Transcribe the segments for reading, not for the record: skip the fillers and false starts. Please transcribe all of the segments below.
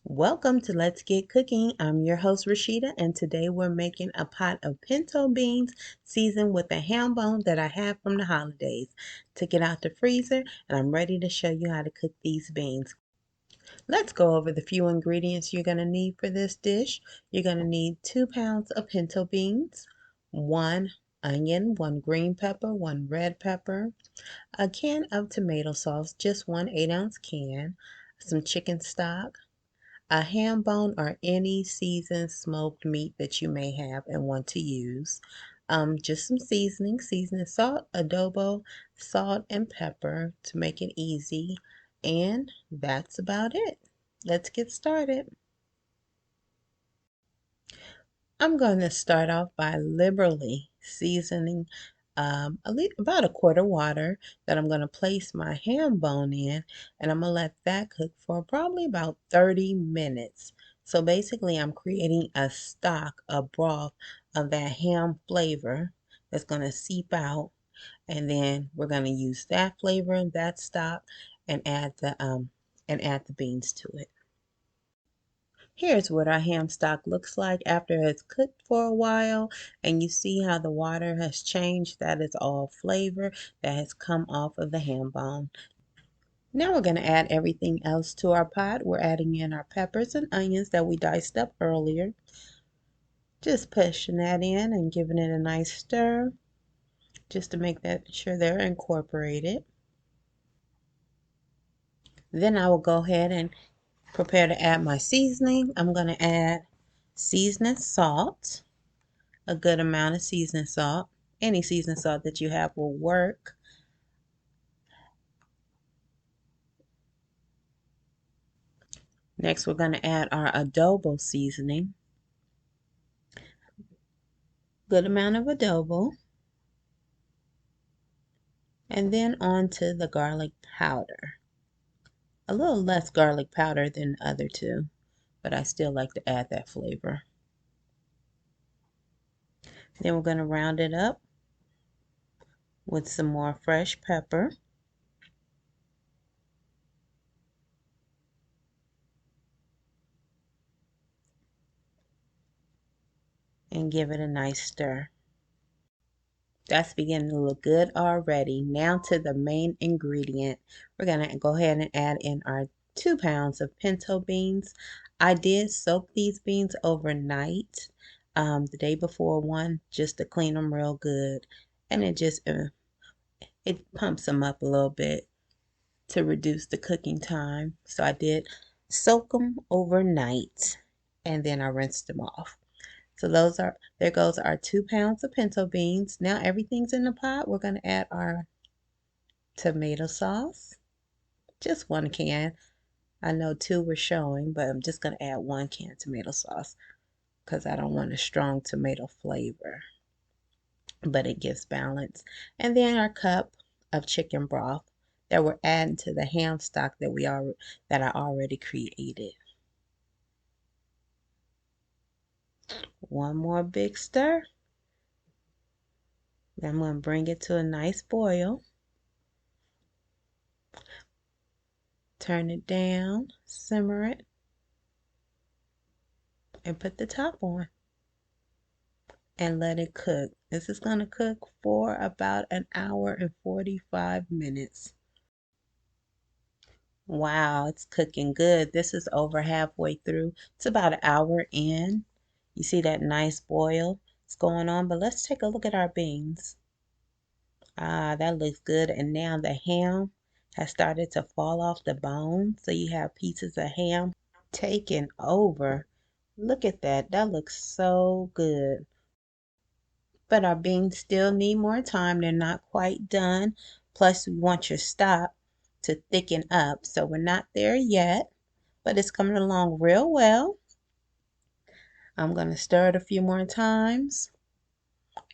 Welcome to Let's Get Cooking. I'm your host Rashida, and today we're making a pot of pinto beans seasoned with a ham bone that I have from the holidays. Took it out the freezer, and I'm ready to show you how to cook these beans. Let's go over the few ingredients you're going to need for this dish. You're going to need 2 pounds of pinto beans, 1 onion, 1 green pepper, 1 red pepper, a can of tomato sauce, just 1 8-ounce can, some chicken stock, a ham bone or any seasoned smoked meat that you may have and want to use. Just some seasoning salt, adobo, salt, and pepper to make it easy. And that's about it. Let's get started. I'm going to start off by liberally seasoning about a quart of water that I'm going to place my ham bone in, and I'm going to let that cook for probably about 30 minutes. So basically I'm creating a stock, a broth of that ham flavor that's going to seep out, and then we're going to use that flavor, that stock, and add the beans to it. Here's what our ham stock looks like after it's cooked for a while, and you see how the water has changed. That is all flavor that has come off of the ham bone. Now we're going to add everything else to our pot. We're adding in our peppers and onions that we diced up earlier. Just pushing that in and giving it a nice stir just to make sure they're incorporated. Then I will go ahead and prepare to add my seasoning. I'm going to add seasoning salt, a good amount of seasoning salt. Any seasoning salt that you have will work. Next, we're going to add our adobo seasoning. Good amount of adobo. And then on to the garlic powder. A little less garlic powder than the other two, but I still like to add that flavor. Then we're going to round it up with some more fresh pepper. And give it a nice stir. That's beginning to look good already. Now to the main ingredient. We're going to go ahead and add in our 2 pounds of pinto beans. I did soak these beans overnight the day before one just to clean them real good. And it pumps them up a little bit to reduce the cooking time. So I did soak them overnight and then I rinsed them off. So there goes our 2 pounds of pinto beans. Now everything's in the pot. We're going to add our tomato sauce. Just 1 can. I know 2 were showing, but I'm just going to add 1 can tomato sauce because I don't want a strong tomato flavor. But it gives balance. And then our cup of chicken broth that we're adding to the ham stock that I already created. 1 more big stir. Then I'm going to bring it to a nice boil. Turn it down, simmer it, and put the top on. And let it cook. This is going to cook for about 1 hour and 45 minutes. Wow, it's cooking good. This is over halfway through. It's about 1 hour in. You see that nice boil is going on, but let's take a look at our beans. Ah, that looks good. And now the ham has started to fall off the bone. So you have pieces of ham taking over. Look at that. That looks so good. But our beans still need more time. They're not quite done. Plus, we want your stock to thicken up. So we're not there yet, but it's coming along real well. I'm going to stir it a few more times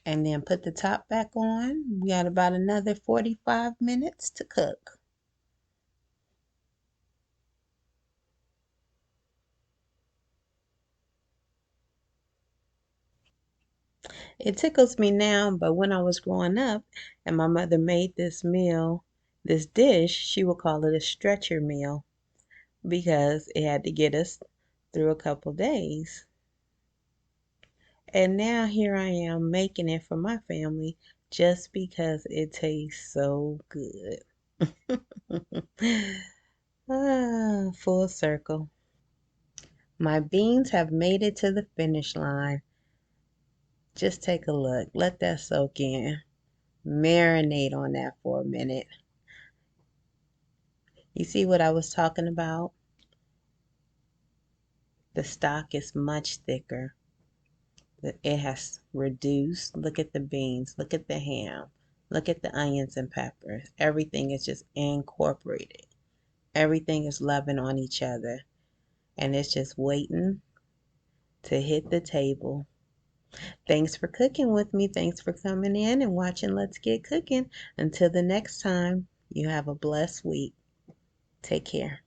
and then put the top back on. We got about another 45 minutes to cook. It tickles me now, but when I was growing up and my mother made this meal, this dish, she would call it a stretcher meal because it had to get us through a couple days. And now here I am making it for my family just because it tastes so good. Full circle. My beans have made it to the finish line. Just take a look. Let that soak in. Marinate on that for a minute. You see what I was talking about? The stock is much thicker. It has reduced. Look at the beans. Look at the ham. Look at the onions and peppers. Everything is just incorporated. Everything is loving on each other. And it's just waiting to hit the table. Thanks for cooking with me. Thanks for coming in and watching Let's Get Cooking. Until the next time, you have a blessed week. Take care.